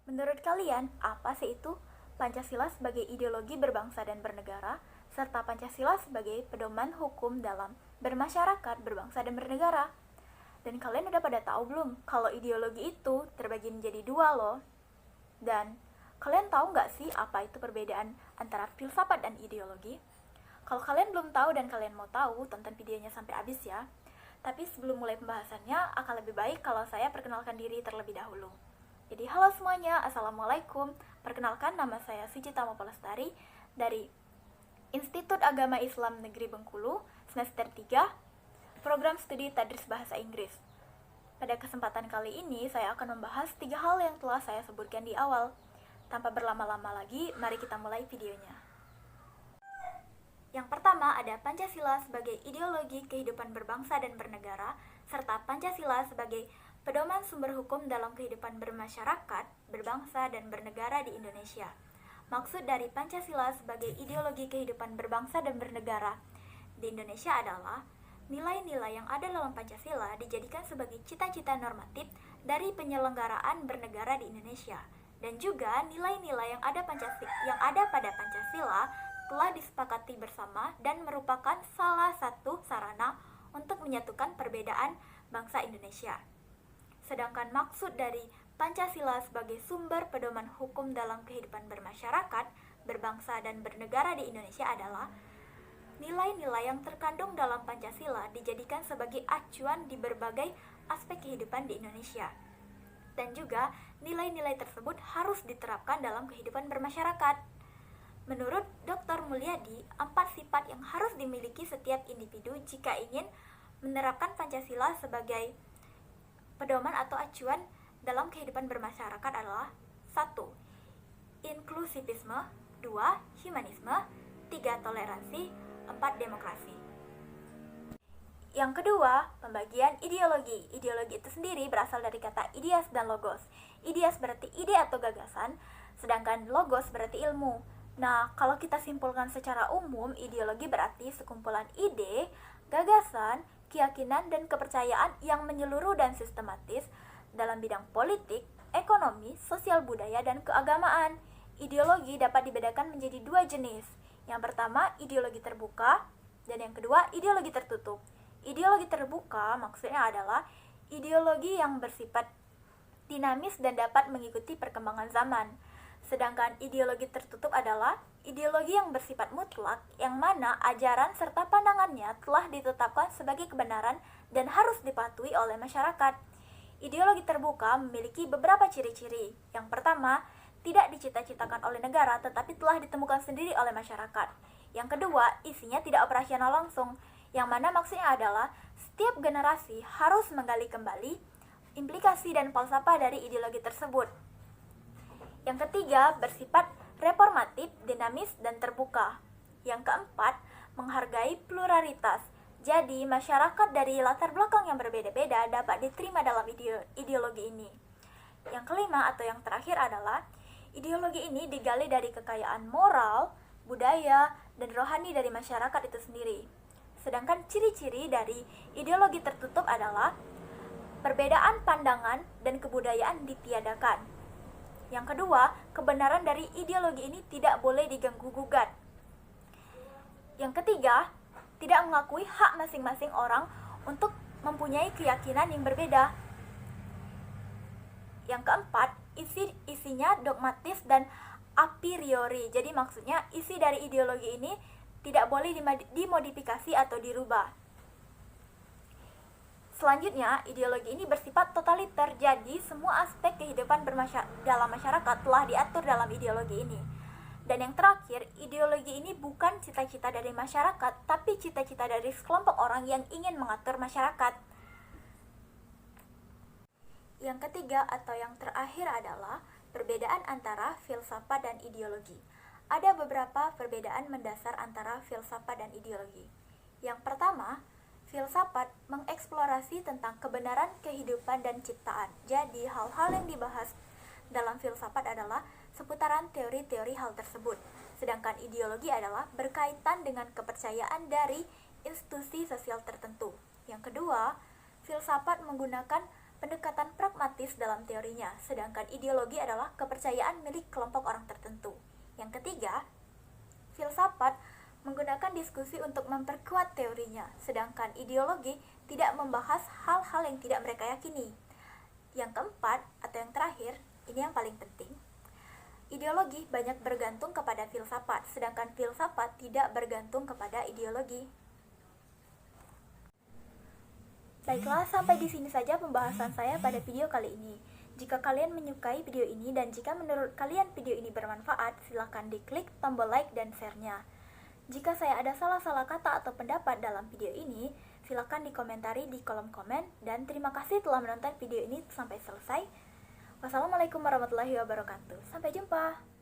Menurut kalian, apa sih itu Pancasila sebagai ideologi berbangsa dan bernegara, serta Pancasila sebagai pedoman hukum dalam bermasyarakat, berbangsa dan bernegara? Dan kalian udah pada tahu belum kalau ideologi itu terbagi menjadi dua loh? Dan kalian tahu nggak sih apa itu perbedaan antara filsafat dan ideologi? Kalau kalian belum tahu dan kalian mau tahu, tonton videonya sampai habis ya. Tapi sebelum mulai pembahasannya, akan lebih baik kalau saya perkenalkan diri terlebih dahulu. Jadi halo semuanya, Assalamualaikum. Perkenalkan, nama saya Sujita Mopolestari dari Institut Agama Islam Negeri Bengkulu, semester 3, program studi Tadris Bahasa Inggris. Pada kesempatan kali ini, saya akan membahas 3 hal yang telah saya sebutkan di awal. Tanpa berlama-lama lagi, mari kita mulai videonya. Yang pertama ada Pancasila sebagai ideologi kehidupan berbangsa dan bernegara, serta Pancasila sebagai pedoman sumber hukum dalam kehidupan bermasyarakat, berbangsa, dan bernegara di Indonesia. Maksud dari Pancasila sebagai ideologi kehidupan berbangsa dan bernegara di Indonesia adalah nilai-nilai yang ada dalam Pancasila dijadikan sebagai cita-cita normatif dari penyelenggaraan bernegara di Indonesia, dan juga nilai-nilai yang ada pada Pancasila telah disepakati bersama dan merupakan salah satu sarana untuk menyatukan perbedaan bangsa Indonesia. Sedangkan maksud dari Pancasila sebagai sumber pedoman hukum dalam kehidupan bermasyarakat, berbangsa, dan bernegara di Indonesia adalah nilai-nilai yang terkandung dalam Pancasila dijadikan sebagai acuan di berbagai aspek kehidupan di Indonesia. Dan juga nilai-nilai tersebut harus diterapkan dalam kehidupan bermasyarakat. Menurut Dr. Mulyadi, 4 sifat yang harus dimiliki setiap individu jika ingin menerapkan Pancasila sebagai pedoman atau acuan dalam kehidupan bermasyarakat adalah 1. Inklusivisme, 2. Humanisme, 3. Toleransi, 4. Demokrasi. Yang kedua, pembagian ideologi. Ideologi itu sendiri berasal dari kata ideas dan logos. Ideas berarti ide atau gagasan, sedangkan logos berarti ilmu. Nah, kalau kita simpulkan secara umum, ideologi berarti sekumpulan ide, gagasan, keyakinan, dan kepercayaan yang menyeluruh dan sistematis dalam bidang politik, ekonomi, sosial budaya, dan keagamaan. Ideologi dapat dibedakan menjadi 2 jenis. Yang pertama, ideologi terbuka, dan yang kedua, ideologi tertutup. Ideologi terbuka maksudnya adalah ideologi yang bersifat dinamis dan dapat mengikuti perkembangan zaman. Sedangkan ideologi tertutup adalah ideologi yang bersifat mutlak, yang mana ajaran serta pandangannya telah ditetapkan sebagai kebenaran dan harus dipatuhi oleh masyarakat. Ideologi terbuka memiliki beberapa ciri-ciri. Yang pertama, tidak dicita-citakan oleh negara tetapi telah ditemukan sendiri oleh masyarakat. Yang kedua, isinya tidak operasional langsung, yang mana maksudnya adalah setiap generasi harus menggali kembali implikasi dan falsafah dari ideologi tersebut. Yang ketiga, bersifat reformatif, dinamis, dan terbuka. Yang keempat, menghargai pluralitas. Jadi, masyarakat dari latar belakang yang berbeda-beda dapat diterima dalam ideologi ini. Yang kelima atau yang terakhir adalah ideologi ini digali dari kekayaan moral, budaya, dan rohani dari masyarakat itu sendiri. Sedangkan ciri-ciri dari ideologi tertutup adalah perbedaan pandangan dan kebudayaan ditiadakan. Yang kedua, kebenaran dari ideologi ini tidak boleh diganggu-gugat. Yang ketiga, tidak mengakui hak masing-masing orang untuk mempunyai keyakinan yang berbeda. Yang keempat, isinya dogmatis dan a priori. Jadi maksudnya isi dari ideologi ini tidak boleh dimodifikasi atau dirubah. Selanjutnya, ideologi ini bersifat totaliter, jadi semua aspek kehidupan dalam masyarakat telah diatur dalam ideologi ini. Dan yang terakhir, ideologi ini bukan cita-cita dari masyarakat, tapi cita-cita dari sekelompok orang yang ingin mengatur masyarakat. Yang ketiga atau yang terakhir adalah perbedaan antara filsafat dan ideologi. Ada beberapa perbedaan mendasar antara filsafat dan ideologi. Yang pertama, filsafat mengeksplorasi tentang kebenaran kehidupan dan ciptaan. Jadi, hal-hal yang dibahas dalam filsafat adalah seputaran teori-teori hal tersebut. Sedangkan ideologi adalah berkaitan dengan kepercayaan dari institusi sosial tertentu. Yang kedua, filsafat menggunakan pendekatan pragmatis dalam teorinya, sedangkan ideologi adalah kepercayaan milik kelompok orang tertentu. Yang ketiga, filsafat menggunakan diskusi untuk memperkuat teorinya, sedangkan ideologi tidak membahas hal-hal yang tidak mereka yakini. Yang keempat, atau yang terakhir, ini yang paling penting. Ideologi banyak bergantung kepada filsafat, sedangkan filsafat tidak bergantung kepada ideologi. Baiklah, sampai di sini saja pembahasan saya pada video kali ini. Jika kalian menyukai video ini dan jika menurut kalian video ini bermanfaat, silahkan diklik tombol like dan share-nya. Jika saya ada salah-salah kata atau pendapat dalam video ini, silahkan dikomentari di kolom komen, dan terima kasih telah menonton video ini sampai selesai. Wassalamualaikum warahmatullahi wabarakatuh. Sampai jumpa.